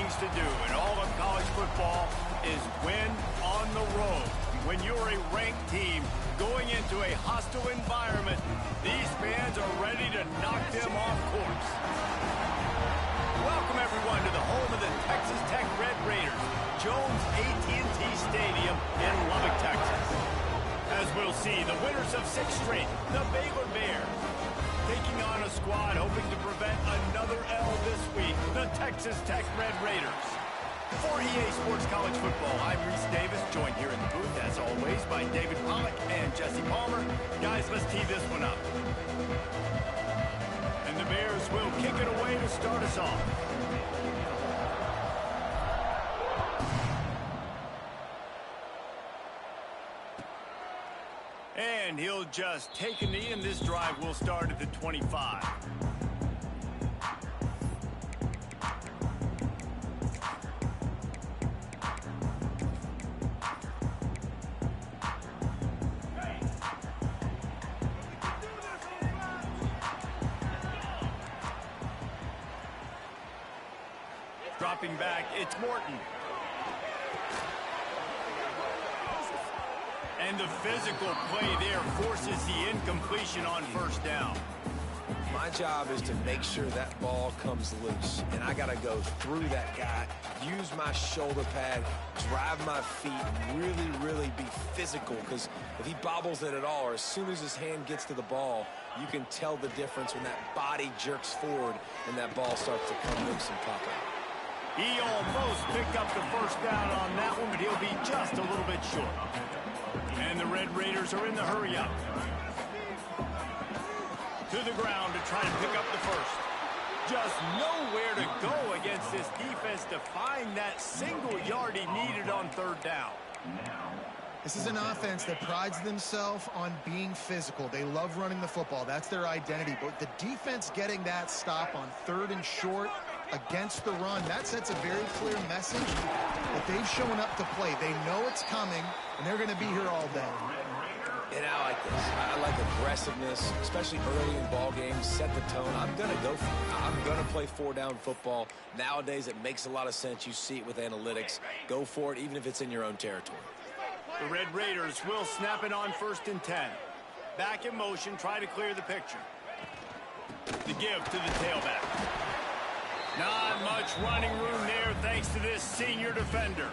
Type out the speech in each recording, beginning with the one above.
things to do in all of college football is win on the road. When you're a ranked team going into a hostile environment, these fans are ready to knock them off course. Welcome, everyone, to the home of the Texas Tech Red Raiders, Jones AT&T Stadium in Lubbock, Texas. As we'll see, the winners of 6 straight, the Baylor Bears, taking on a squad hoping to prevent another L this week, the Texas Tech Red Raiders. For EA Sports College Football, I'm Reese Davis, joined here in the booth, as always, by David Pollack and Jesse Palmer. Guys, let's tee this one up. And the Bears will kick it away to start us off. And he'll just take a knee, and this drive will start at the 25. Dropping back, it's Morton. And the physical play there forces the incompletion on first down. My job is to make sure that ball comes loose, and I got to go through that guy, use my shoulder pad, drive my feet, really be physical, because if he bobbles it at all, or as soon as his hand gets to the ball, you can tell the difference when that body jerks forward and that ball starts to come loose and pop out. He almost picked up the first down on that one, but he'll be just a little bit short. And the Red Raiders are in the hurry-up. To the ground to try to pick up the first. Just nowhere to go against this defense to find that single yard he needed on third down. This is an offense that prides themselves on being physical. They love running the football. That's their identity. But the defense getting that stop on third and short against the run, that sets a very clear message that they've shown up to play. They know it's coming, and they're going to be here all day. And I like this. I like aggressiveness, especially early in ball games. Set the tone. I'm going to go for it. I'm going to play 4-down football. Nowadays, it makes a lot of sense. You see it with analytics. Go for it, even if it's in your own territory. The Red Raiders will snap it on 1st and 10. Back in motion, try to clear the picture. The give to the tailback. Not much running room there thanks to this senior defender.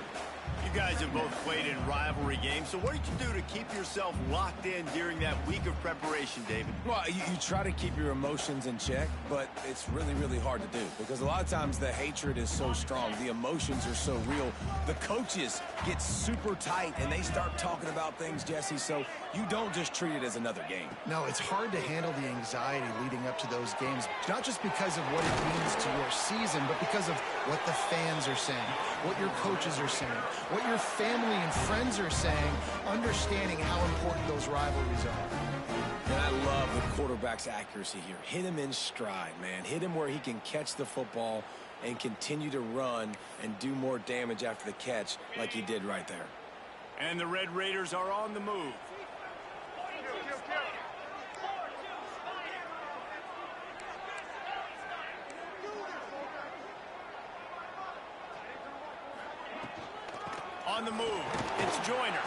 You guys have both played in rivalry games, so what did you do to keep yourself locked in during that week of preparation, David? Well, you try to keep your emotions in check, but it's really hard to do because a lot of times the hatred is so strong. The emotions are so real. The coaches get super tight, and they start talking about things, Jesse, so you don't just treat it as another game. No, it's hard to handle the anxiety leading up to those games, not just because of what it means to your season, but because of what the fans are saying, what your coaches are saying, what your family and friends are saying, understanding how important those rivalries are. And I love the quarterback's accuracy here. Hit him in stride, man. Hit him where he can catch the football and continue to run and do more damage after the catch like he did right there. And the Red Raiders are on the move. On the move, it's Joyner.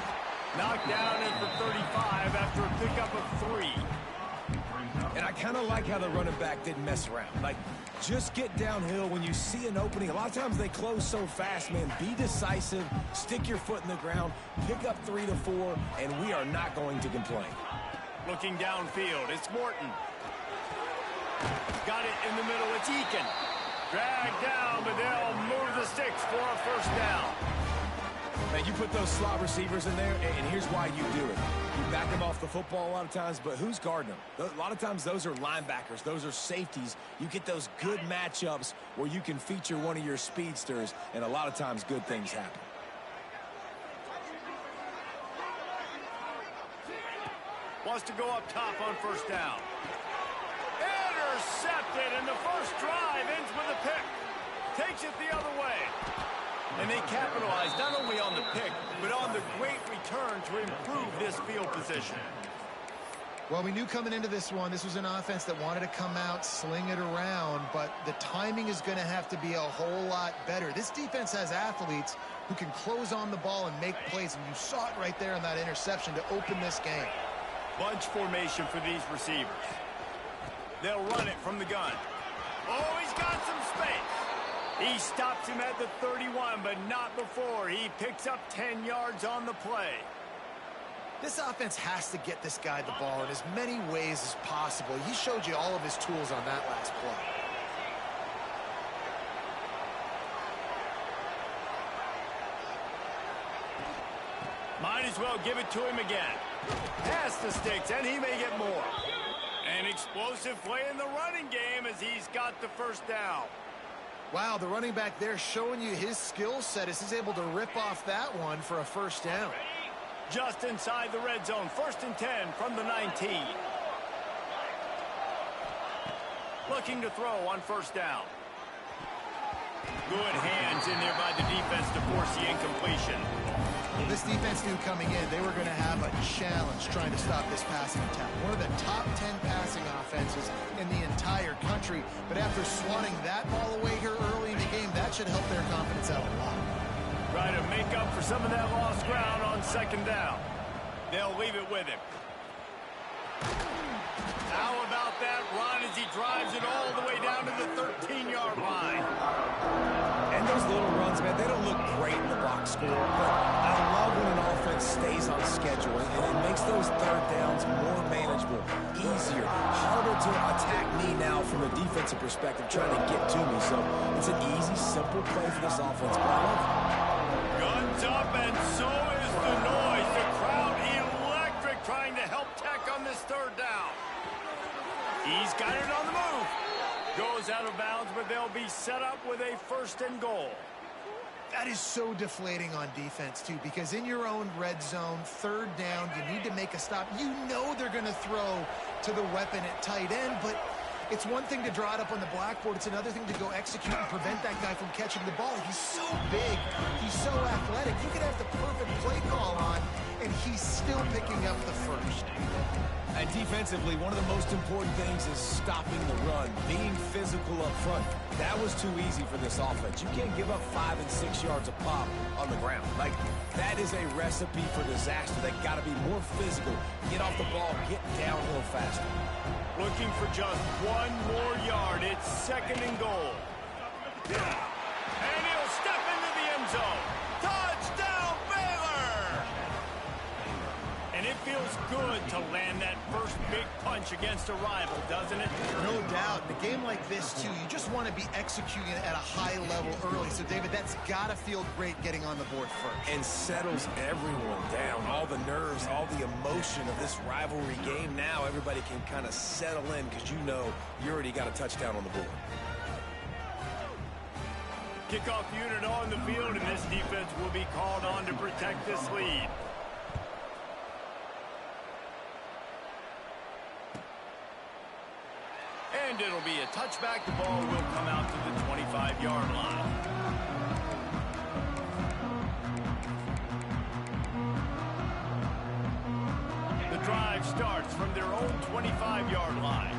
Knocked down at the 35 after a pickup of 3. And I kind of like how the running back didn't mess around. Like, just get downhill when you see an opening. A lot of times they close so fast, man. Be decisive, stick your foot in the ground, pick up 3 to 4, and we are not going to complain. Looking downfield, it's Morton. Got it in the middle, it's Eakin. Dragged down, but they'll move the sticks for a first down. Man, you put those slot receivers in there, and here's why you do it. You back them off the football a lot of times, but who's guarding them? A lot of times those are linebackers. Those are safeties. You get those good matchups where you can feature one of your speedsters, and a lot of times good things happen. Wants to go up top on first down. Intercepted, and the first drive ends with a pick. Takes it the other way. And they capitalized not only on the pick, but on the great return to improve this field position. Well, we knew coming into this one, this was an offense that wanted to come out, sling it around, but the timing is going to have to be a whole lot better. This defense has athletes who can close on the ball and make plays, and you saw it right there in that interception to open this game. Bunch formation for these receivers. They'll run it from the gun. Oh, he's got some space. He stops him at the 31, but not before. He picks up 10 yards on the play. This offense has to get this guy the ball in as many ways as possible. He showed you all of his tools on that last play. Might as well give it to him again. Pass the sticks, and he may get more. An explosive play in the running game as he's got the first down. Wow, the running back there showing you his skill set as he's able to rip off that one for a first down. Just inside the red zone, 1st and 10 from the 19. Looking to throw on first down. Good hands in there by the defense to force the incompletion. Well, this defense knew coming in they were going to have a challenge trying to stop this passing attack. One of the top 10 passing offenses in the entire country. But after swatting that ball away here early in the game, that should help their confidence out a lot. Try to make up for some of that lost ground on 2nd down. They'll leave it with him. How about that run as he drives it all the way down to the 13-yard line? And those little runs, man, they don't look great in the box score, but I love when an offense stays on schedule, and it makes those 3rd downs more manageable, easier, harder to attack me now from a defensive perspective, trying to get to me. So it's an easy, simple play for this offense, but I love it. Guns up, and so is the noise. The crowd electric trying to help Tech on this 3rd down. He's got it on the move. Goes out of bounds, but they'll be set up with a 1st and goal. That is so deflating on defense, too, because in your own red zone, 3rd down, you need to make a stop. You know they're going to throw to the weapon at tight end, but it's one thing to draw it up on the blackboard. It's another thing to go execute and prevent that guy from catching the ball. He's so big. He's so athletic. You could have the perfect play call on, and he's still picking up the first. And defensively, one of the most important things is stopping the run, being physical up front. That was too easy for this offense. You can't give up 5 and 6 yards a pop on the ground. Like, that is a recipe for disaster. They got to be more physical, get off the ball, get downhill faster. Looking for just 1 more yard. It's 2nd and goal. And he'll step into the end zone. Touchdown, Baylor! And it feels good to land that first big punch against a rival, doesn't it? No doubt. In a game like this, too, you just want to be executing it at a high level early. So, David, that's got to feel great getting on the board first. And settles everyone down. All the nerves, all the emotion of this rivalry game. Now everybody can kind of settle in because you know you already got a touchdown on the board. Kickoff unit on the field, and this defense will be called on to protect this lead. And it'll be a touchback. The ball will come out to the 25-yard line. The drive starts from their own 25-yard line.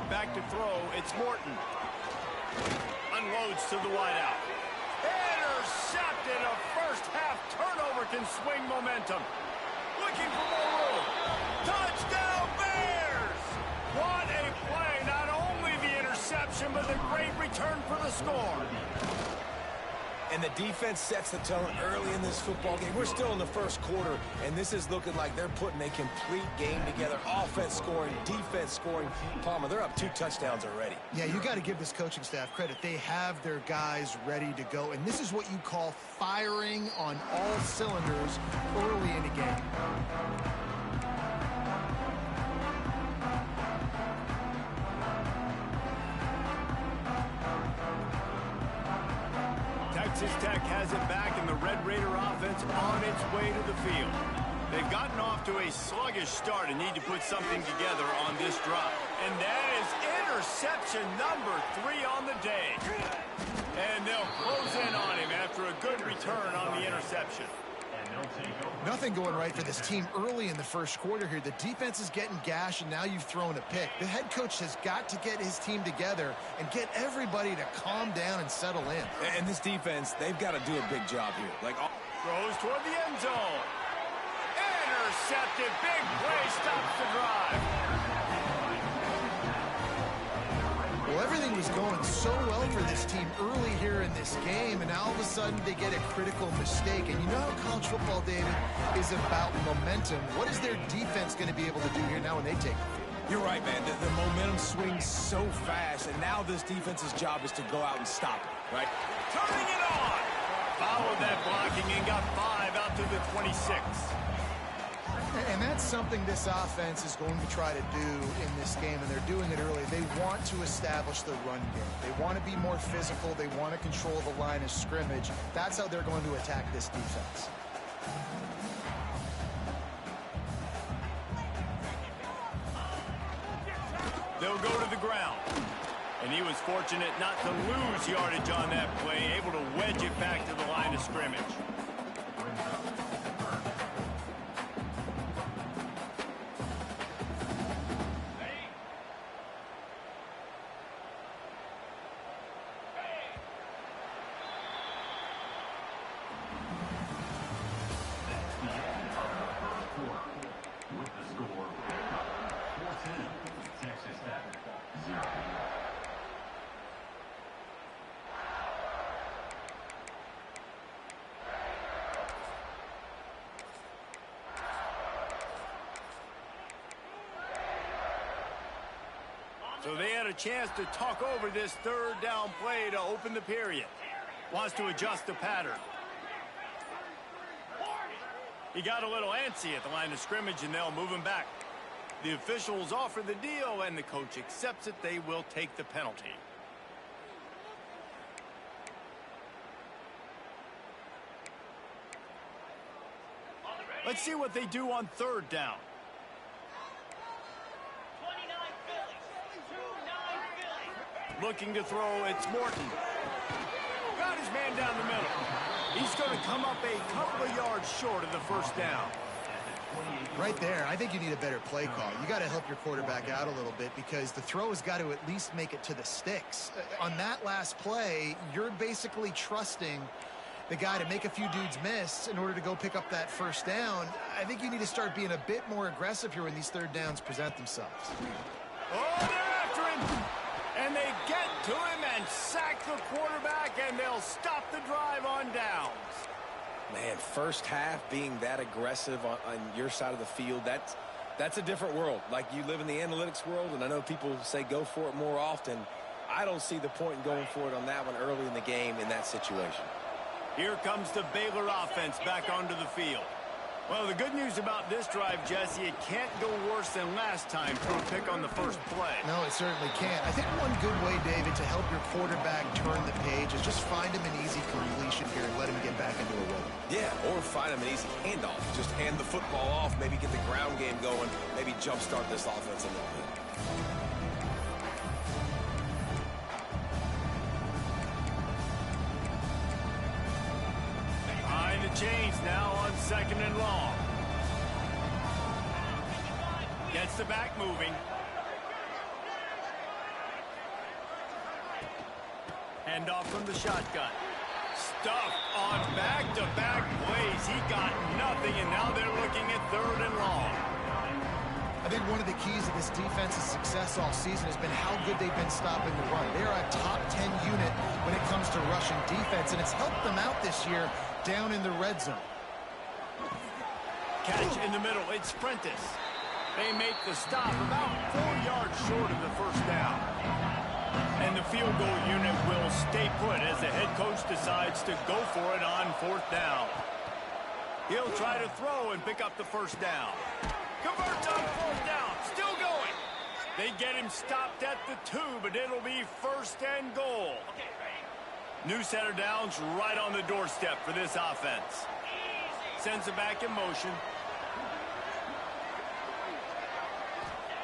Back to throw, it's Morton. Unloads to the wideout. Intercepted. A first-half turnover can swing momentum. Looking for more room. Touchdown, Bears! What a play. Not only the interception, but the great return for the score. And the defense sets the tone early in this football game. We're still in the first quarter, and this is looking like they're putting a complete game together. Offense scoring, defense scoring. Palmer, they're up 2 touchdowns already. Yeah, you got to give this coaching staff credit. They have their guys ready to go, and this is what you call firing on all cylinders early in a game. Texas Tech has it back, and the Red Raider offense on its way to the field. They've gotten off to a sluggish start and need to put something together on this drive. And that is interception number 3 on the day. And they'll close in on him after a good return on the interception. Nothing going right for this team early in the first quarter here. The defense is getting gashed, and now you've thrown a pick. The head coach has got to get his team together and get everybody to calm down and settle in. And this defense, they've got to do a big job here. Throws toward the end zone. Intercepted. Big play stops the drive. Well, everything was going so well for this team early here in this game, and now all of a sudden they get a critical mistake. And you know how college football, David, is about momentum. What is their defense going to be able to do here now when they take the field? You're right, man. The momentum swings so fast, and now this defense's job is to go out and stop it, right? Turning it on. Followed that blocking and got 5 out to the 26. And that's something this offense is going to try to do in this game, and they're doing it early. They want to establish the run game. They want to be more physical. They want to control the line of scrimmage. That's how they're going to attack this defense. They'll go to the ground. And he was fortunate not to lose yardage on that play, able to wedge it back to the line of scrimmage. So they had a chance to talk over this third down play to open the period. Wants to adjust the pattern. He got a little antsy at the line of scrimmage, and they'll move him back. The officials offer the deal, and the coach accepts it. They will take the penalty. Let's see what they do on third down. Looking to throw, it's Morton. Got his man down the middle. He's going to come up a couple of yards short of the first down. Right there, I think you need a better play call. You got to help your quarterback out a little bit because the throw has got to at least make it to the sticks. On that last play, you're basically trusting the guy to make a few dudes miss in order to go pick up that first down. I think you need to start being a bit more aggressive here when these third downs present themselves. Oh, they're after him. And they get to him and sack the quarterback, and they'll stop the drive on downs. Man, first half being that aggressive on your side of the field, that's a different world. Like, you live in the analytics world, and I know people say go for it more often. I don't see the point in going for it on that one early in the game in that situation. Here comes the Baylor offense back onto the field. Well, the good news about this drive, Jesse, it can't go worse than last time for a pick on the first play. No, it certainly can't. I think one good way, David, to help your quarterback turn the page is just find him an easy completion here and let him get back into a rhythm. Yeah, or find him an easy handoff. Just hand the football off, maybe get the ground game going, maybe jumpstart this offense a little bit. Chains now on 2nd and long. Gets the back moving. Handoff from the shotgun. Stuffed on back-to-back plays. He got nothing, and now they're looking at 3rd and long. I think one of the keys of this defense's success all season has been how good they've been stopping the run. They are a top 10 unit when it comes to rushing defense, and it's helped them out this year down in the red zone. Catch in the middle. It's Prentice. They make the stop about 4 yards short of the first down. And the field goal unit will stay put as the head coach decides to go for it on 4th down. He'll try to throw and pick up the first down. Converts on 4th down. Still going. They get him stopped at the 2, but it'll be 1st and goal. New center downs right on the doorstep for this offense. Sends it back in motion.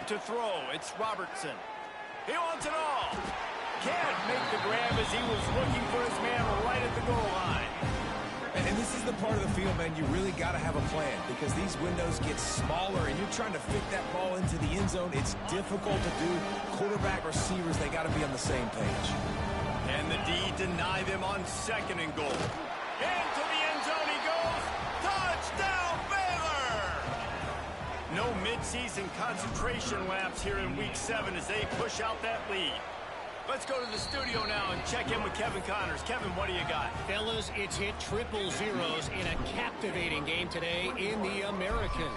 To throw, it's Robertson. He wants it all. Can't make the grab as he was looking for his man right at the goal line. And this is the part of the field, man, you really got to have a plan because these windows get smaller and you're trying to fit that ball into the end zone. It's difficult to do. Quarterback, receivers, they got to be on the same page. And the D deny them on 2nd and goal. Into the end zone he goes. Touchdown, Baylor! No midseason concentration lapse here in Week 7 as they push out that lead. Let's go to the studio now and check in with Kevin Connors. Kevin, what do you got? Fellas, it's hit triple zeros in a captivating game today in the American.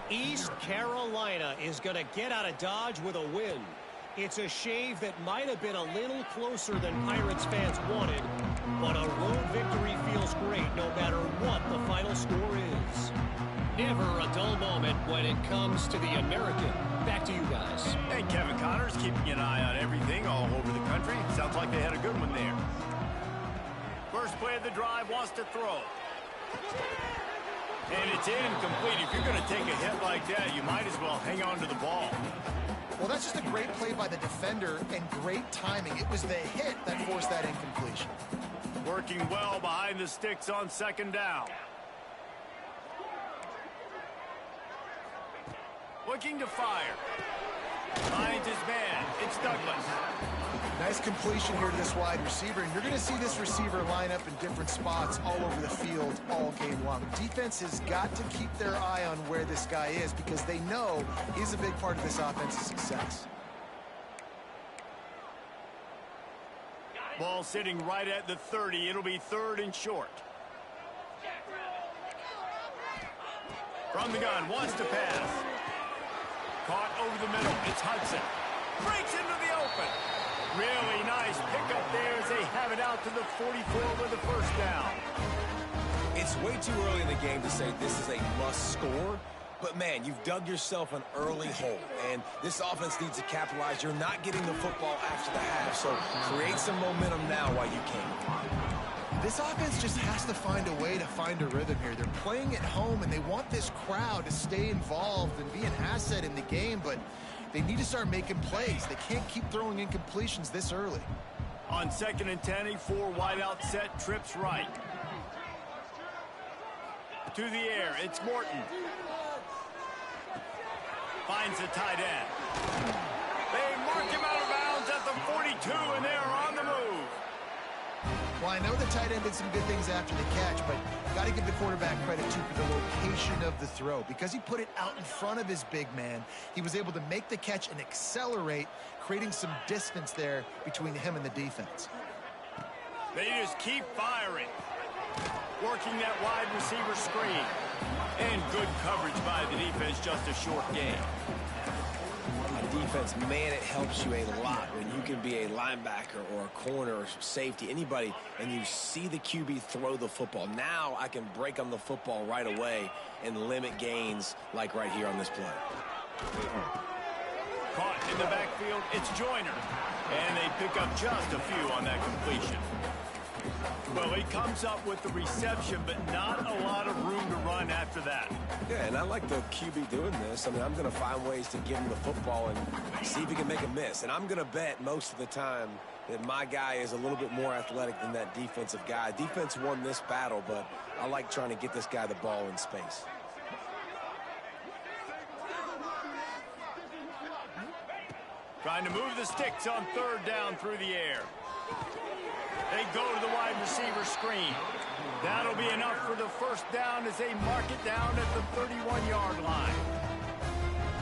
East Carolina is going to get out of Dodge with a win. It's a shave that might have been a little closer than Pirates fans wanted, but a road victory feels great no matter what the final score is. Never a dull moment when it comes to the American. Back to you guys. Hey, Kevin Connors keeping an eye on everything all over the country. Sounds like they had a good one there. First play of the drive, wants to throw. And it's incomplete. If you're going to take a hit like that, you might as well hang on to the ball. Well, that's just a great play by the defender and great timing. It was the hit that forced that incompletion. Working well behind the sticks on 2nd down. Looking to fire. Finds his man. It's Douglas. Nice completion here to this wide receiver, and you're going to see this receiver line up in different spots all over the field all game long. Defense has got to keep their eye on where this guy is because they know he's a big part of this offense's success. Ball sitting right at the 30. It'll be 3rd and short. From the gun, wants to pass. Caught over the middle. It's Hudson. Breaks into the open. Really nice pickup there as they have it out to the 44 with the 1st down. It's way too early in the game to say this is a must score, but man, you've dug yourself an early hole, and this offense needs to capitalize. You're not getting the football after the half, so create some momentum now while you can. This offense just has to find a way to find a rhythm here. They're playing at home, and they want this crowd to stay involved and be an asset in the game, but they need to start making plays. They can't keep throwing incompletions this early. On 2nd and 10, a 4 wideout set, trips right. To the air, it's Morton. Finds the tight end. They mark him out of bounds at the 42, and they are on the move. Well, I know the tight end did some good things after the catch, but got to give the quarterback credit, too, for the location of the throw. Because he put it out in front of his big man, he was able to make the catch and accelerate, creating some distance there between him and the defense. They just keep firing. Working that wide receiver screen. And good coverage by the defense, just a short gain. Defense, man, it helps you a lot when you can be a linebacker or a corner or safety, anybody, and you see the QB throw the football. Now I can break on the football right away and limit gains like right here on this play. Caught in the backfield, it's Joyner. And they pick up just a few on that completion. Well, he comes up with the reception, but not a lot of room to run after that. Yeah, and I like the QB doing this. I mean, I'm going to find ways to give him the football and see if he can make a miss. And I'm going to bet most of the time that my guy is a little bit more athletic than that defensive guy. Defense won this battle, but I like trying to get this guy the ball in space. Trying to move the sticks on 3rd down through the air. They go to the wide receiver screen. That'll be enough for the 1st down as they mark it down at the 31-yard line.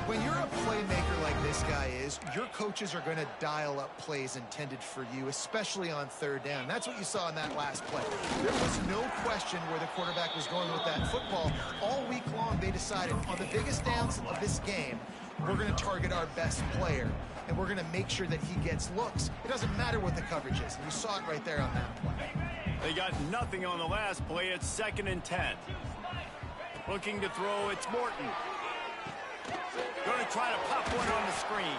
When you're a playmaker like this guy is, your coaches are going to dial up plays intended for you, especially on 3rd down. That's what you saw in that last play. There was no question where the quarterback was going with that football. All week long, they decided on the biggest downs of this game, we're going to target our best player, and we're going to make sure that he gets looks. It doesn't matter what the coverage is. And you saw it right there on that play. They got nothing on the last play. It's 2nd and 10. Looking to throw, it's Morton. Going to try to pop one on the screen.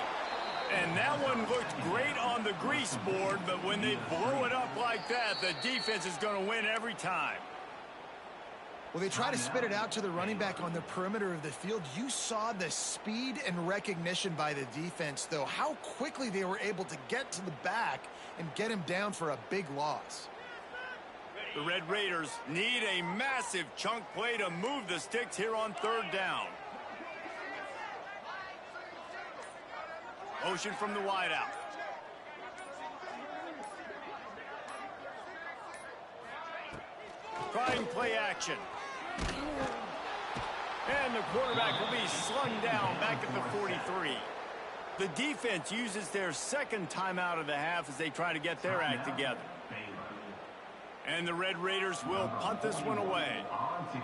And that one looked great on the grease board, but when they blow it up like that, the defense is going to win every time. Well, they try to spit it out to the running back on the perimeter of the field. You saw the speed and recognition by the defense, though, how quickly they were able to get to the back and get him down for a big loss. The Red Raiders need a massive chunk play to move the sticks here on third down. Motion from the wideout. Trying play action. And the quarterback will be slung down back at the 43. The defense uses their second timeout of the half as they try to get their act together. And the Red Raiders will punt this one away.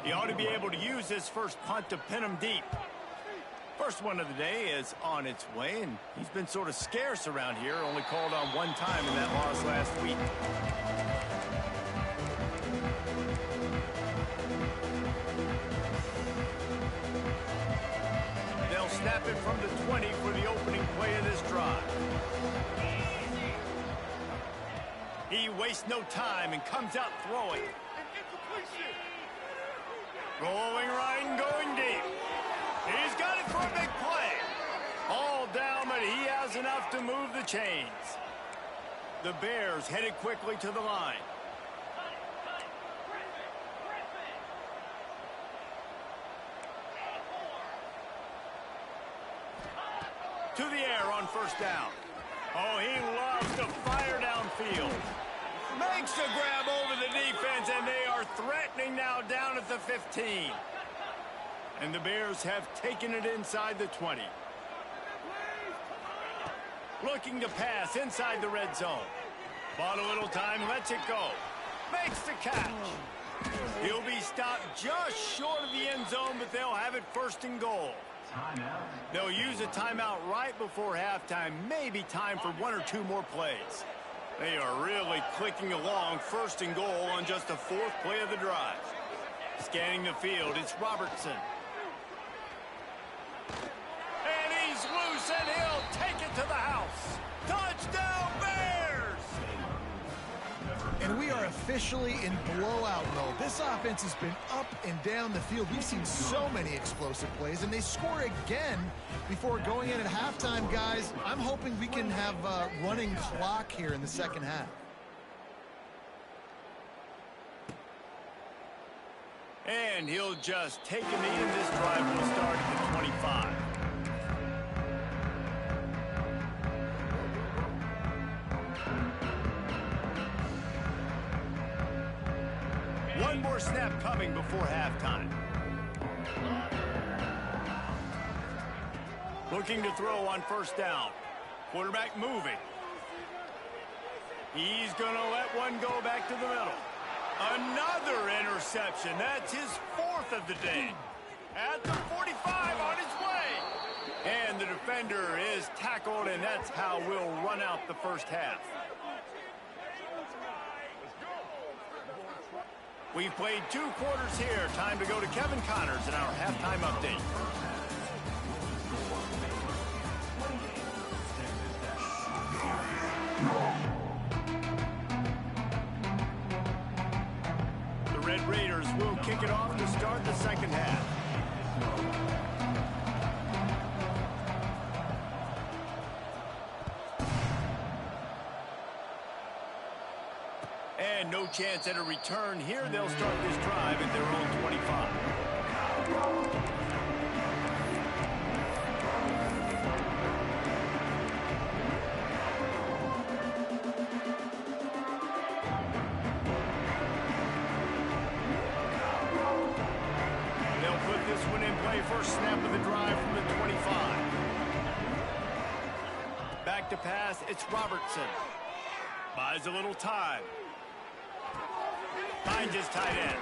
He ought to be able to use this first punt to pin him deep. First one of the day is on its way, and he's been sort of scarce around here, only called on one time in that loss last week. They'll snap it from the 20 for the opening play of this drive. He wastes no time and comes out throwing. Rolling right and going deep. He's got it for a big play. All down, but he has enough to move the chains. The Bears headed quickly to the line. To the air on first down. Oh, he loves to fire downfield. Makes the grab over the defense, and they are threatening now down at the 15. And the Bears have taken it inside the 20. Looking to pass inside the red zone. Bought a little time, lets it go. Makes the catch. He'll be stopped just short of the end zone, but they'll have it first and goal. They'll use a timeout right before halftime. Maybe time for one or two more plays. They are really clicking along first and goal on just the fourth play of the drive. Scanning the field, it's Robertson. And he's loose, and he'll take it to the house. Touchdown, Bears! And we are officially in blowout mode. This offense has been up and down the field. We've seen so many explosive plays, and they score again before going in at halftime, guys. I'm hoping we can have a running clock here in the second half. And he'll just take a knee, and this drive will start at the 25. One more snap coming before halftime. Looking to throw on first down. Quarterback moving. He's going to let one go back to the middle. Another interception. That's his fourth of the day. At the 45 on his way. And the defender is tackled, and that's how we'll run out the first half. We've played 2 quarters here. Time to go to Kevin Connors in our halftime update. The Red Raiders will kick it off to start the second half. And no chance at a return here. They'll start this drive at their own 25. They'll put this one in play. First snap of the drive from the 25. Back to pass, it's Robertson. Buys a little time. Finds his tight end.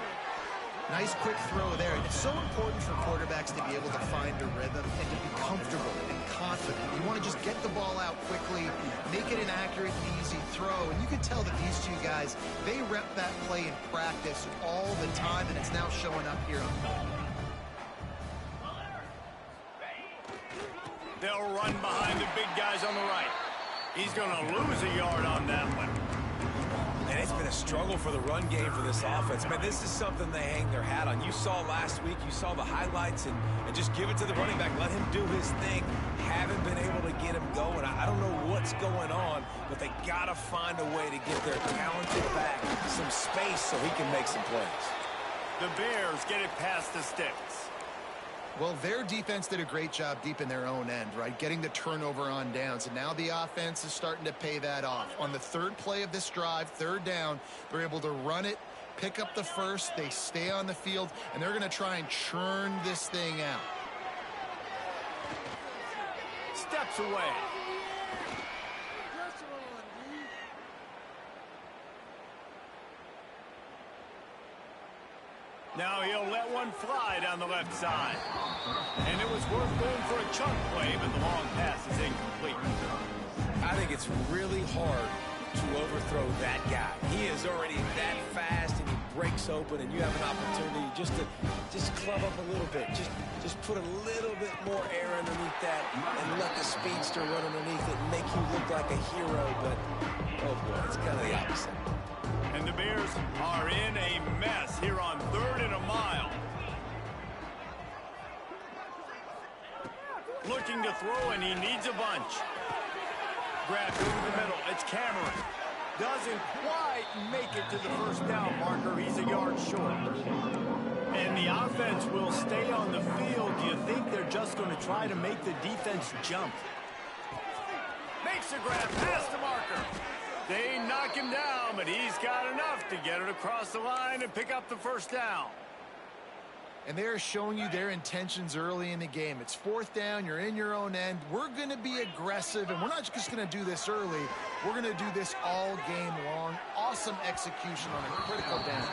Nice quick throw there. And it's so important for quarterbacks to be able to find a rhythm and to be comfortable and confident. You want to just get the ball out quickly, make it an accurate and easy throw. And you can tell that these two guys, they rep that play in practice all the time, and it's now showing up here on the ball. They'll run behind the big guys on the right. He's going to lose a yard on that one. And it's been a struggle for the run game for this offense. Man, this is something they hang their hat on. You saw last week, you saw the highlights, and just give it to the running back. Let him do his thing. Haven't been able to get him going. I don't know what's going on, but they got to find a way to get their talented back some space so he can make some plays. The Bears get it past the sticks. Well, their defense did a great job deep in their own end, right? Getting the turnover on downs. And now the offense is starting to pay that off. On the third play of this drive, third down, they're able to run it, pick up the first, they stay on the field, and they're going to try and churn this thing out. Steps away. Now he'll let one fly down the left side. And it was worth going for a chunk play, but the long pass is incomplete. I think it's really hard to overthrow that guy. He is already that fast, and he breaks open, and you have an opportunity just to club up a little bit. Just put a little bit more air underneath that and let the speedster run underneath it and make you look like a hero. But, oh boy, it's kind of the opposite. And the Bears are in a mess here on 3rd and a mile. Looking to throw, and he needs a bunch. Grabbed over the middle. It's Cameron. Doesn't quite make it to the first down marker. He's a yard short. And the offense will stay on the field. Do you think they're just going to try to make the defense jump? Makes a grab past the marker. They knock him down, but he's got enough to get it across the line and pick up the first down. And they're showing you their intentions early in the game. It's 4th down, you're in your own end. We're going to be aggressive, and we're not just going to do this early. We're going to do this all game long. Awesome execution on a critical down.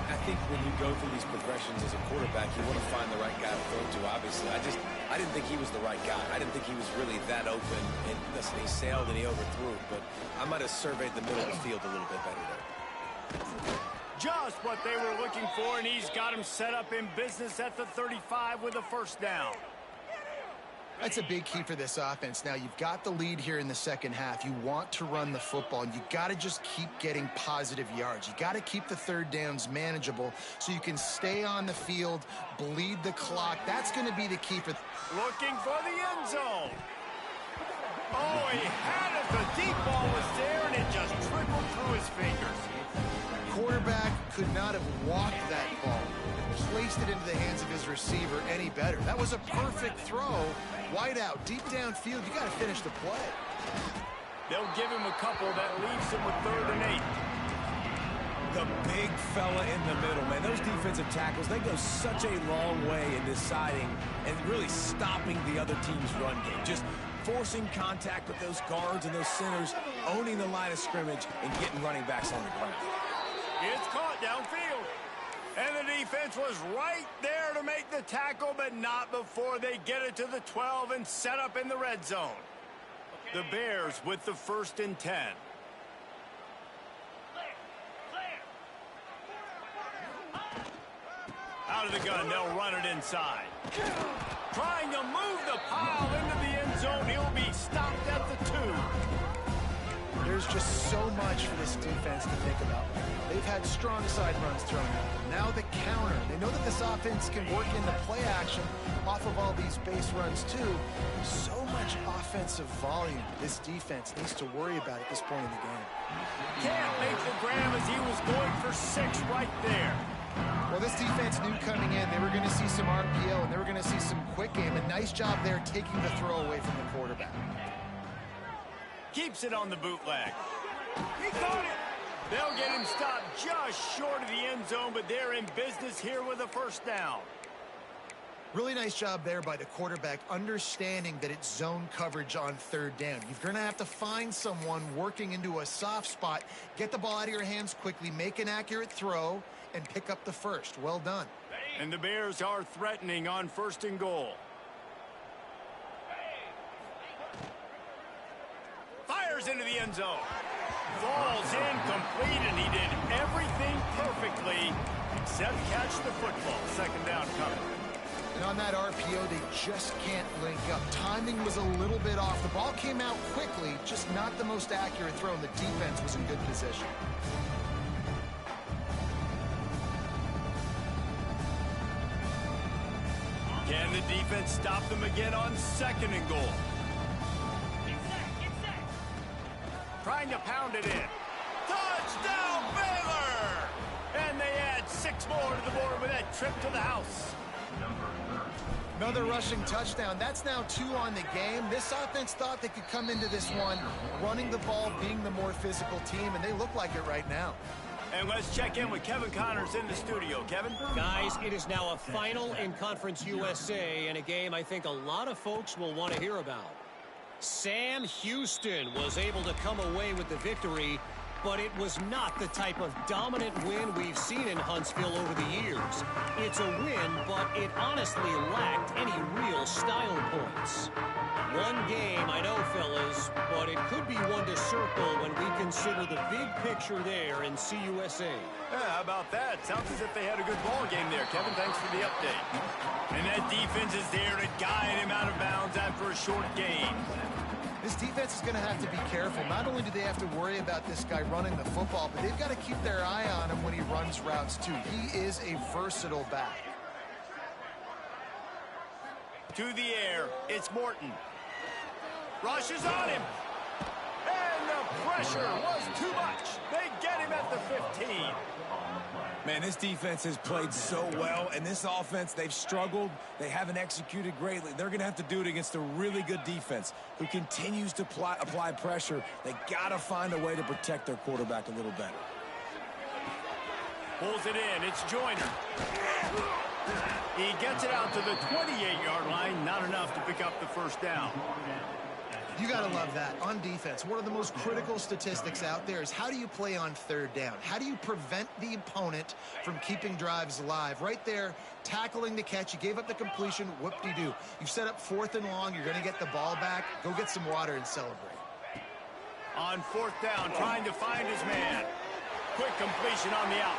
I think when you go through these progressions as a quarterback, you want to find the right guy to throw to, obviously. I didn't think he was the right guy. I didn't think he was really that open. And listen, he sailed and he overthrew it, but I might have surveyed the middle of the field a little bit better there. Just what they were looking for, and he's got him set up in business at the 35 with a first down. That's a big key for this offense. Now, you've got the lead here in the second half. You want to run the football, and you got to just keep getting positive yards. You got to keep the third downs manageable so you can stay on the field, bleed the clock. That's going to be the key for... Looking for the end zone. Oh, he had it. The deep ball was there, and it just trickled through his fingers. Quarterback could not have walked that ball and placed it into the hands of his receiver any better. That was a perfect throw. Wide out, deep downfield. You got to finish the play. They'll give him a couple. That leaves him with 3rd and 8. The big fella in the middle, man. Those defensive tackles, they go such a long way in deciding and really stopping the other team's run game. Just forcing contact with those guards and those centers, owning the line of scrimmage, and getting running backs on the ground. It's caught downfield. And the defense was right there to make the tackle, but not before they get it to the 12 and set up in the red zone. The Bears with the 1st and 10. Out of the gun, they'll run it inside. Trying to move the pile into the end zone. He'll be stopped at the 2. There's just so much for this defense to think about. They've had strong side runs thrown at them. Now the counter. They know that this offense can work into play action off of all these base runs too. So much offensive volume this defense needs to worry about at this point in the game. Can't make the grab as he was going for 6 right there. Well, this defense knew coming in they were going to see some RPO and they were going to see some quick game. A nice job there taking the throw away from the quarterback. Keeps it on the bootleg. He caught it. They'll get him stopped just short of the end zone, but they're in business here with a first down. Really nice job there by the quarterback, understanding that it's zone coverage on 3rd down. You're going to have to find someone working into a soft spot, get the ball out of your hands quickly, make an accurate throw, and pick up the first. Well done. And the Bears are threatening on 1st and goal. Fires into the end zone. Falls incomplete, and he did everything perfectly except catch the football. 2nd down coming. And on that RPO, they just can't link up. Timing was a little bit off. The ball came out quickly, just not the most accurate throw, and the defense was in good position. Can the defense stop them again on 2nd and goal? Trying to pound it in. Touchdown, Baylor! And they add 6 more to the board with that trip to the house. Another rushing touchdown. That's now 2 on the game. This offense thought they could come into this one running the ball, being the more physical team, and they look like it right now. And let's check in with Kevin Connors in the studio. Kevin? Guys, it is now a final in Conference USA and a game I think a lot of folks will want to hear about. Sam Houston was able to come away with the victory, but it was not the type of dominant win we've seen in Huntsville over the years. It's a win, but it honestly lacked any real style points. One game, I know, fellas, but it could be one to circle when we consider the big picture there in CUSA. Yeah, how about that? Sounds as if they had a good ball game there, Kevin. Thanks for the update. And that defense is there to guide him out of bounds after a short gain. This defense is going to have to be careful. Not only do they have to worry about this guy running the football, but they've got to keep their eye on him when he runs routes, too. He is a versatile back. To the air, it's Morton. Rushes on him. And the pressure was too much. They get him at the 15. Man, this defense has played so well, and this offense, they've struggled. They haven't executed greatly. They're going to have to do it against a really good defense who continues to apply pressure. They got to find a way to protect their quarterback a little better. Pulls it in. It's Joyner. He gets it out to the 28-yard line. Not enough to pick up the first down. You got to love that. On defense, one of the most critical statistics out there is how do you play on 3rd down? How do you prevent the opponent from keeping drives alive? Right there, tackling the catch. You gave up the completion. Whoop-de-doo. You've set up 4th and long. You're going to get the ball back. Go get some water and celebrate. On 4th down, trying to find his man. Quick completion on the out.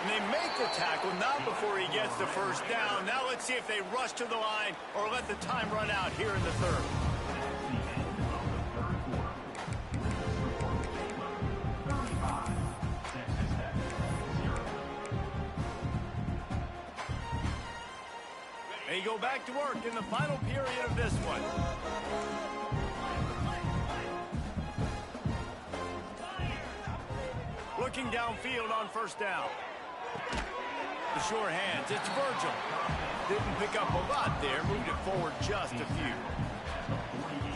And they make the tackle, not before he gets the first down. Now let's see if they rush to the line or let the time run out here in the 3rd. They go back to work in the final period of this one. Looking downfield on 1st down. The sure hands, it's Virgil. Didn't pick up a lot there, moved it forward just a few.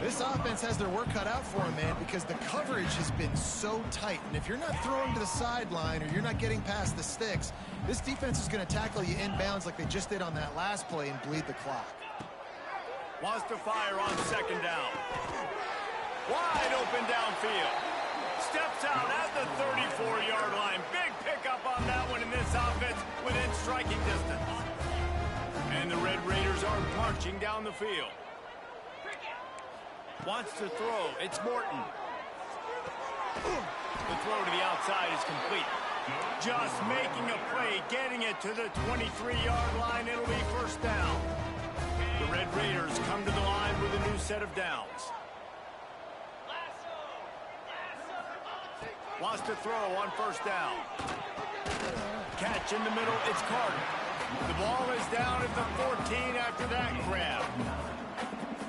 This offense has their work cut out for them, man, because the coverage has been so tight. And if you're not throwing to the sideline or you're not getting past the sticks, this defense is going to tackle you inbounds like they just did on that last play and bleed the clock. Wants to fire on 2nd down. Wide open downfield. Steps out at the 34-yard line. Big pickup on that one in this offense within striking distance. And the Red Raiders are marching down the field. Wants to throw. It's Morton. The throw to the outside is complete. Just making a play, getting it to the 23-yard line. It'll be 1st down. The Red Raiders come to the line with a new set of downs. Wants to throw on 1st down. Catch in the middle, it's Carter. The ball is down at the 14 after that grab.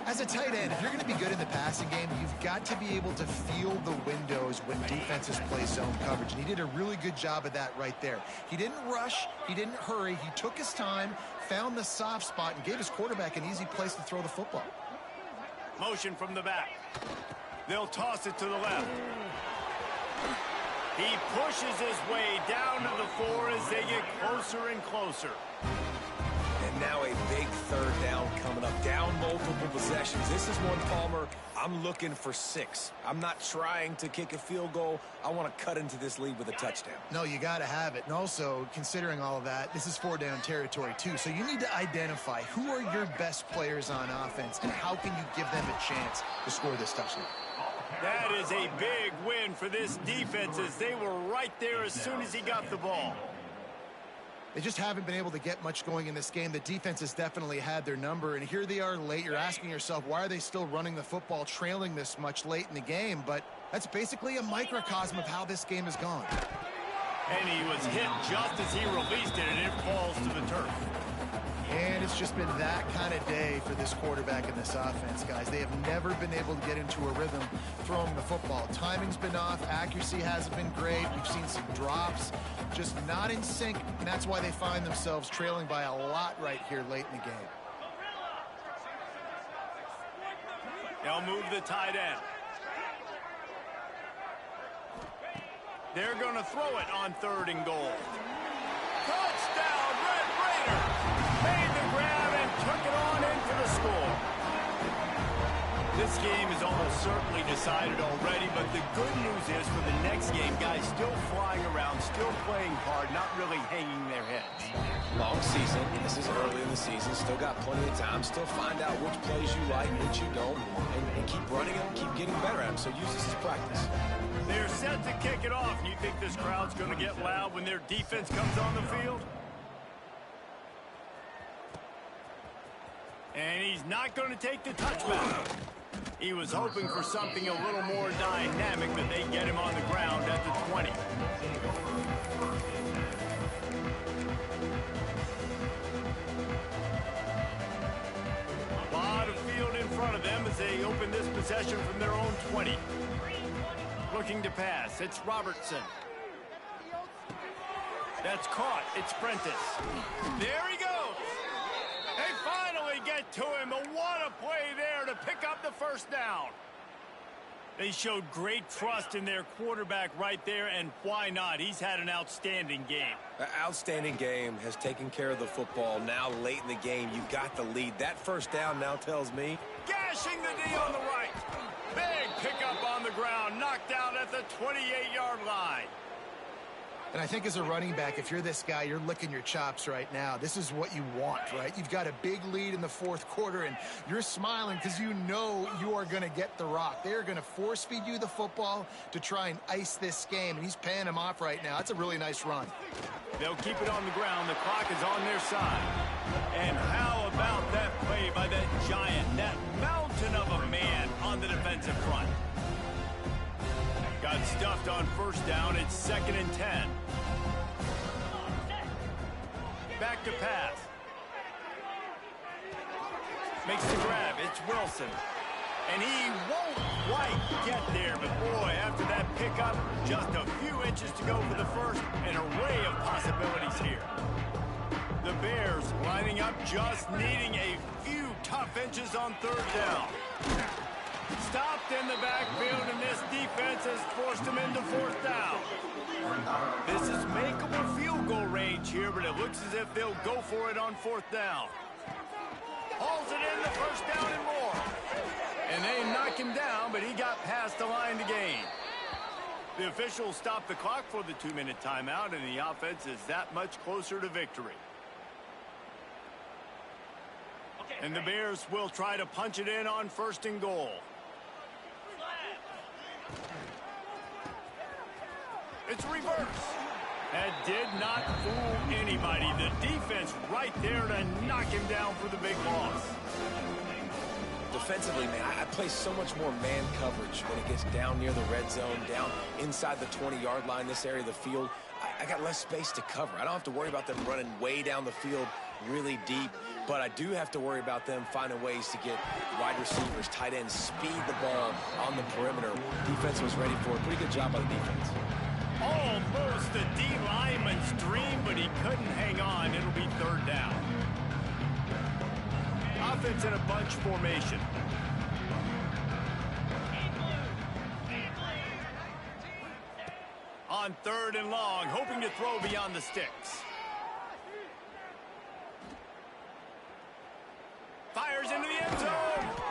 As a tight end, if you're going to be good in the passing game, you've got to be able to feel the windows when defenses play zone coverage. And he did a really good job of that right there. He didn't rush. He didn't hurry. He took his time, found the soft spot, and gave his quarterback an easy place to throw the football. Motion from the back. They'll toss it to the left. He pushes his way down to the 4 as they get closer and closer. And now a big 3rd down coming up. Down multiple possessions. This is one, Palmer, I'm looking for 6. I'm not trying to kick a field goal. I want to cut into this lead with a touchdown. No, you got to have it. And also, considering all of that, this is 4-down territory, too. So you need to identify who are your best players on offense and how can you give them a chance to score this touchdown. That is a big win for this defense as they were right there as soon as he got the ball. They just haven't been able to get much going in this game. The defense has definitely had their number, and here they are late. You're asking yourself, why are they still running the football, trailing this much late in the game? But that's basically a microcosm of how this game has gone. And he was hit just as he released it, and it falls to the turf. And it's just been that kind of day for this quarterback and this offense, guys. They have never been able to get into a rhythm throwing the football. Timing's been off. Accuracy hasn't been great. We've seen some drops, just not in sync, and that's why they find themselves trailing by a lot right here late in the game. They'll move the tight end. They're going to throw it on 3rd and goal. Touchdown, Red Raiders! Made the grab and took it on into the score. This game is almost certainly decided already, but the good news is for the next game, guys still flying around, still playing hard, not really hanging their heads. Long season. This is early in the season. Still got plenty of time. Still find out which plays you like, which you don't, and keep running them, keep getting better at them. So use this as practice. They're set to kick it off. You think this crowd's going to get loud when their defense comes on the field? And he's not going to take the touchback. He was hoping for something a little more dynamic, but they get him on the ground at the 20. A lot of field in front of them as they open this possession from their own 20. Looking to pass. It's Robertson. That's caught. It's Prentice. There he goes. They finally get to him. But what a play there to pick up the first down. They showed great trust in their quarterback right there, and why not? He's had an outstanding game. An outstanding game, has taken care of the football. Now late in the game, you got the lead. That first down now tells me. Gashing the D on the right. Big pickup on the ground, knocked out at the 28-yard line. And I think as a running back, if you're this guy, you're licking your chops right now. This is what you want, right? You've got a big lead in the 4th quarter, and you're smiling because you know you are going to get the rock. They're going to force feed you the football to try and ice this game, and he's paying him off right now. That's a really nice run. They'll keep it on the ground. The clock is on their side. And how about that play by that giant, that mountain of a man on the defensive front? Got stuffed on 1st down. It's 2nd and 10. Back to pass. Makes the grab. It's Wilson. And he won't quite get there. But, boy, after that pickup, just a few inches to go for the first. An array of possibilities here. The Bears lining up, just needing a few tough inches on 3rd down. Stopped in the backfield, and this defense has forced him into 4th down. This is makeable field goal range here, but it looks as if they'll go for it on 4th down. Hauls it in the 1st down and more. And they knock him down, but he got past the line to gain. The officials stopped the clock for the 2-minute timeout, and the offense is that much closer to victory. And the Bears will try to punch it in on 1st and goal. It's reverse. That did not fool anybody. The defense right there to knock him down for the big loss. Defensively, man, I play so much more man coverage when it gets down near the red zone, down inside the 20-yard line, this area of the field. I got less space to cover. I don't have to worry about them running way down the field really deep, but I do have to worry about them finding ways to get wide receivers, tight ends, speed the ball on the perimeter. Defense was ready for it. Pretty good job by the defense. Almost a D lineman's dream, but he couldn't hang on. It'll be 3rd down. Offense in a bunch formation. On 3rd and long, hoping to throw beyond the sticks. Fires into the end zone.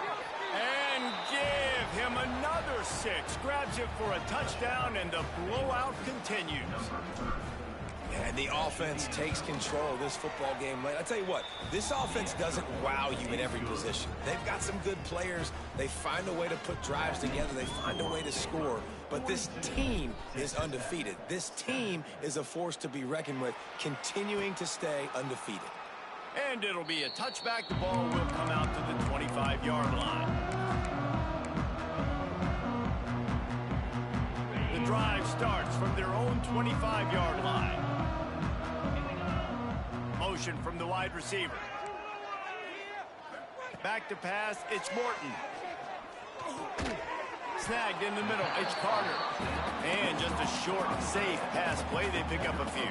And give him another 6. Grabs it for a touchdown, and the blowout continues. And the offense takes control of this football game late. I tell you what, this offense doesn't wow you in every position. They've got some good players. They find a way to put drives together. They find a way to score. But this team is undefeated. This team is a force to be reckoned with, continuing to stay undefeated. And it'll be a touchback. The ball will come out to the 25-yard line. The drive starts from their own 25-yard line. Motion from the wide receiver. Back to pass, it's Morton. Snagged in the middle, it's Carter. And just a short, safe pass play, they pick up a few.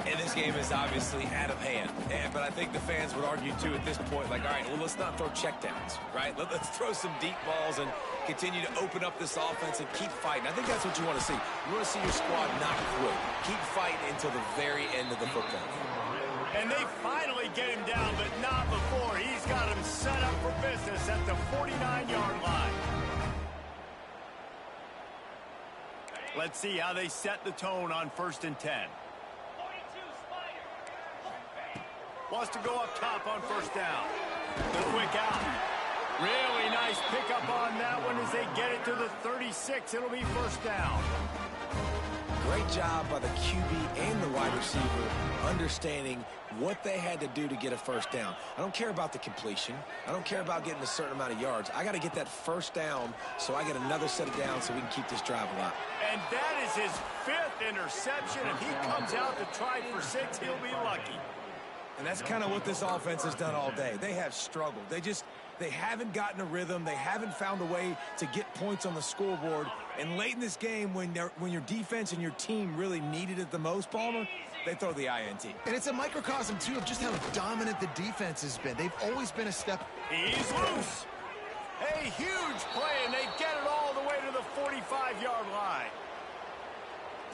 And this game is obviously out of hand. But I think the fans would argue, too, at this point, like, all right, well, let's not throw checkdowns, right? Let's throw some deep balls and continue to open up this offense and keep fighting. I think that's what you want to see. You want to see your squad not quit. Keep fighting until the very end of the football. And they finally get him down, but not before. He's got him set up for business at the 49-yard line. Let's see how they set the tone on 1st and 10. Wants to go up top on 1st down. The quick out. Really nice pickup on that one as they get it to the 36. It'll be 1st down. Great job by the QB and the wide receiver understanding what they had to do to get a 1st down. I don't care about the completion. I don't care about getting a certain amount of yards. I got to get that 1st down so I get another set of downs so we can keep this drive alive. And that is his 5th interception. If he comes out to try for 6, he'll be lucky. And that's kind of what this offense has done all day. They have struggled. They haven't gotten a rhythm. They haven't found a way to get points on the scoreboard. And late in this game, when your defense and your team really needed it the most, Palmer, they throw the INT. And it's a microcosm, too, of just how dominant the defense has been. They've always been a step. He's loose. A huge play, and they get it all the way to the 45-yard line.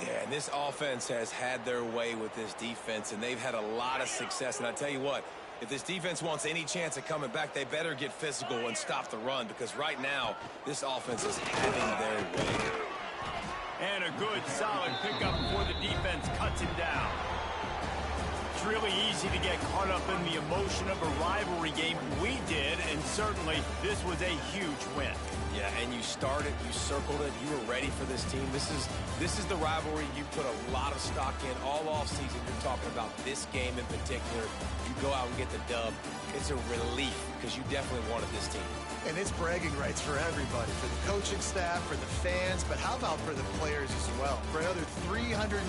Yeah, and this offense has had their way with this defense, and they've had a lot of success. And I tell you what, if this defense wants any chance of coming back, they better get physical and stop the run, because right now, this offense is having their way. And a good, solid pickup before the defense cuts him down. It's really easy to get caught up in the emotion of a rivalry game. We did, and certainly this was a huge win. Yeah, and you started, you circled it, you were ready for this team. This is the rivalry you put a lot of stock in all offseason. You're talking about this game in particular. You go out and get the dub. It's a relief because you definitely wanted this team. And it's bragging rights for everybody, for the coaching staff, for the fans, but how about for the players as well? For another 300.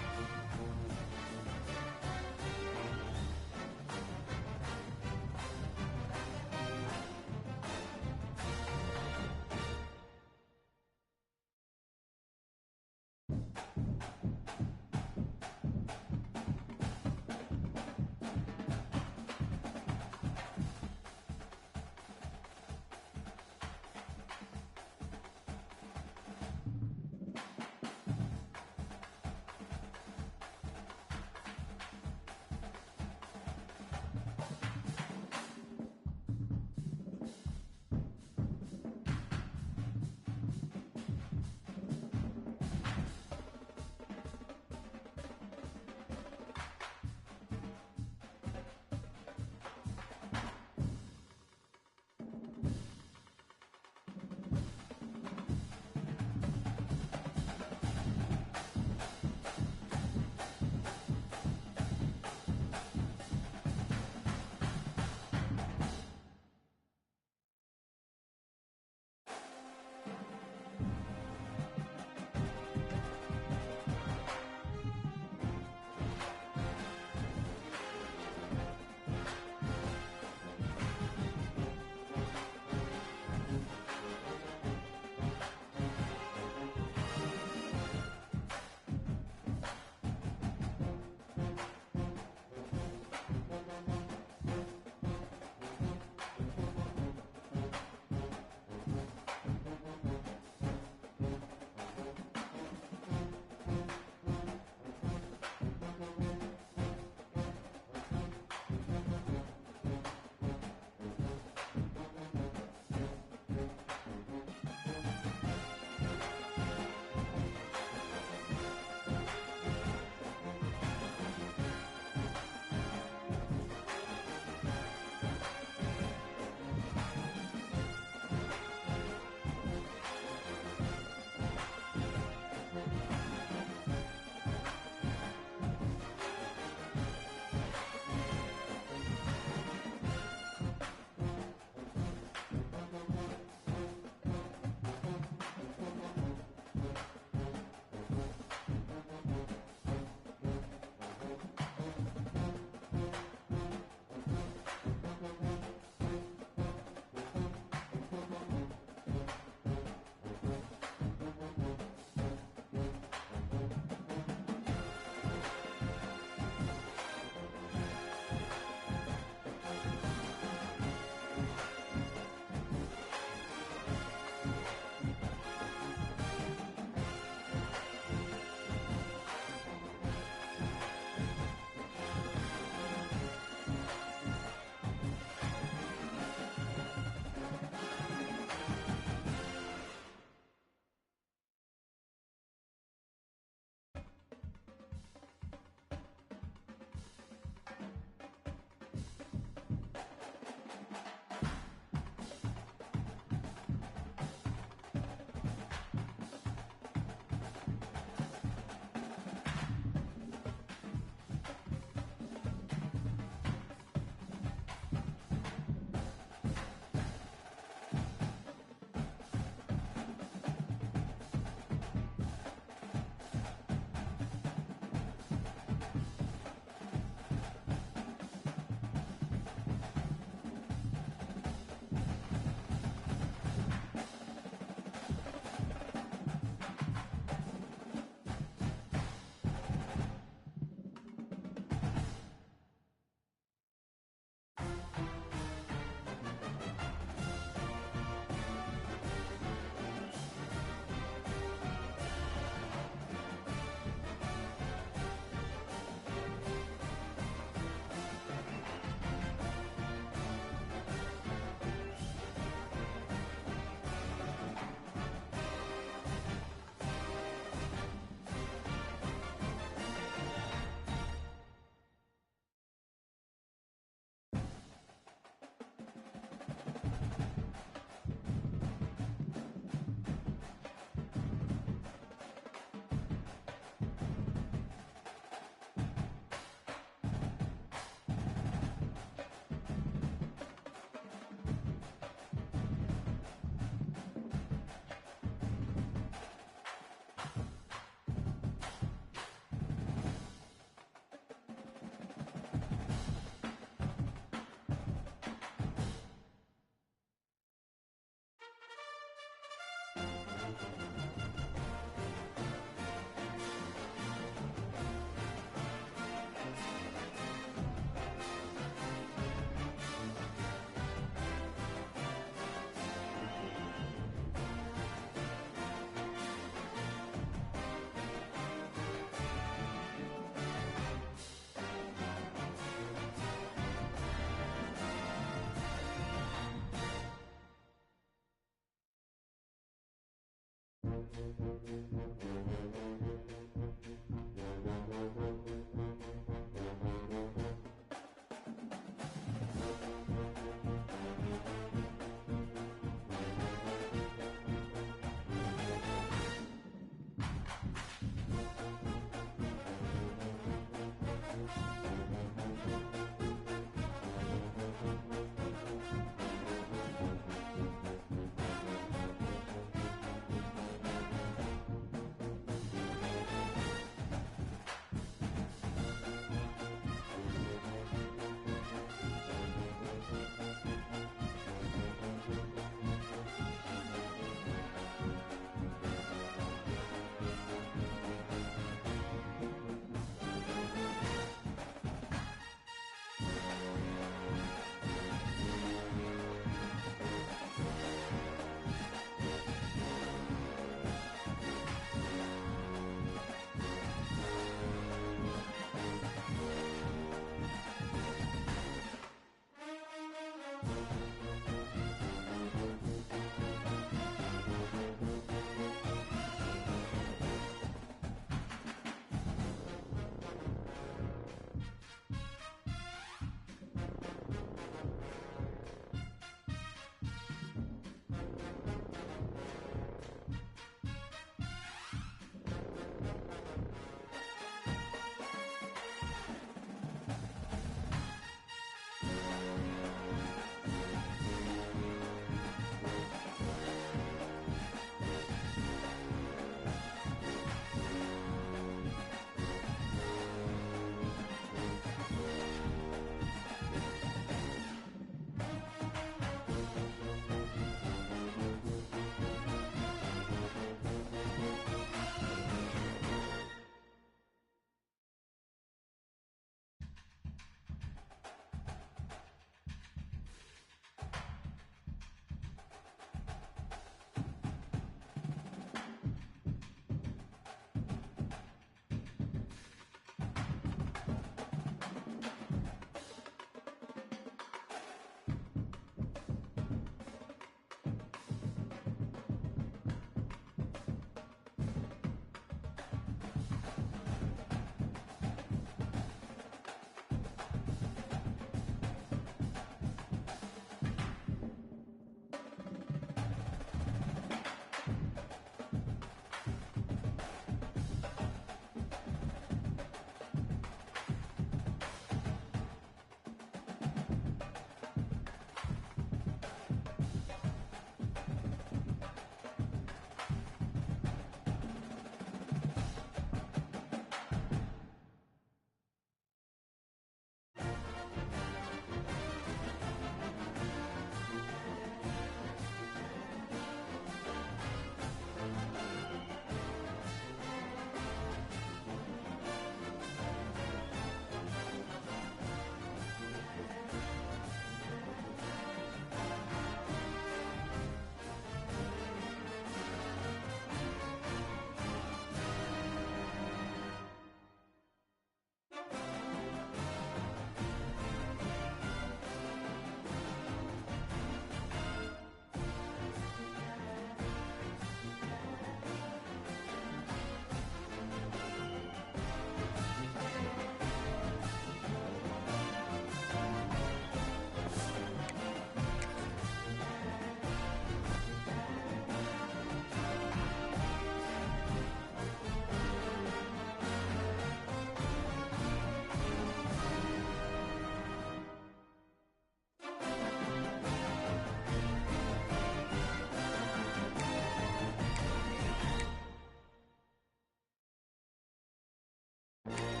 All